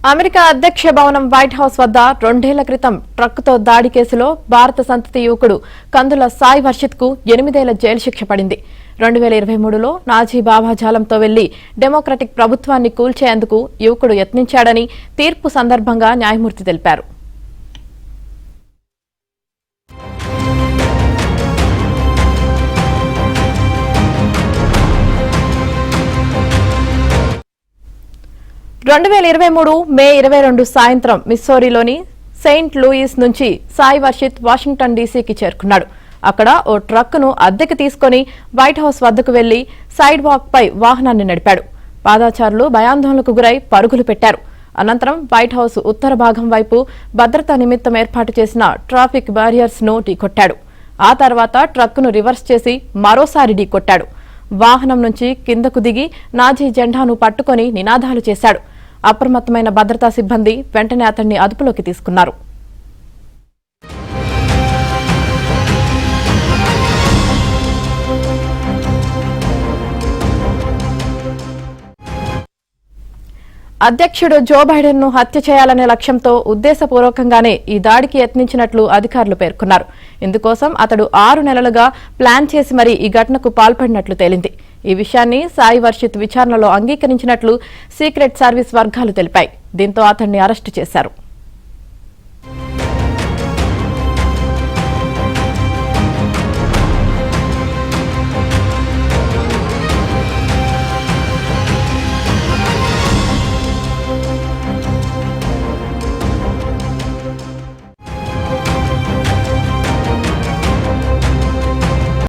America అధ్యక్ష భవనం white house వద్ద 2 ఏళ్ల క్రితం ట్రక్కుతో దాడి కేసులో భారత సంతతి యువకుడు కందుల సాయి వర్షిత్ కు 8 ఏళ్ల జైలు శిక్ష పడింది. 2023లో నాజీ భావజాలంతో వెళ్లి డెమోక్రటిక్ ప్రభుత్వాన్ని కూల్చేందుకు యువకుడు యత్నించాడని తీర్పు సందర్భంగా న్యాయమూర్తి తెలిపారు. మే 22 సాయంత్రం మిస్సోరీలోని సెయింట్ లూయిస్ నుంచి సాయి వర్షిత్ వాషింగ్టన్ డీసీకి చేరుకున్నాడు. అక్కడ ఓ ట్రక్కును అద్దెకి తీసుకుని వైట్ హౌస్ వద్దకు వెళ్లి సైడ్ వాక్ పై వాహనాన్ని నడిపాడు. పాదాచారులు భయాందోళనకు గురై పరుగులు పెట్టారు. అనంతరం వైట్ హౌస్ ఉత్తర భాగం వైపు భద్రతా నిమిత్తం ఏర్పాటు చేసిన ట్రాఫిక్ బ్యారియర్స్ ను ఢీకొట్టాడు. ఆ తర్వాత ట్రక్కును రివర్స్ చేసి మరోసారి ఢీకొట్టాడు. వాహనం నుంచి కిందకు దిగి నాజీ జెండాను పట్టుకుని నినాదాలు చేశాడు. అప్రమత్తమైన భద్రతా సిబ్బంది వెంటనే అతన్ని అదుపులోకి తీసుకున్నారు. అధ్యక్షుడు జో బైడెన్ ను హత్య చేయాలనే లక్ష్యంతో ఉద్దేశపూర్వకంగానే ఈ దాడికి యత్నించినట్లు అధికారులు పేర్కొన్నారు. ఇందుకోసం అతడు 6 నెలలుగా ప్లాన్ చేసి మరీ ఈ ఘటనకు పాల్పడినట్లు తేలింది. ఈ విషయాన్ని సాయి వర్షిత్ విచారణలో అంగీకరించినట్లు సీక్రెట్ సర్వీస్ వర్గాలు తెలిపాయి. దీంతో అతన్ని అరెస్టు చేశారు.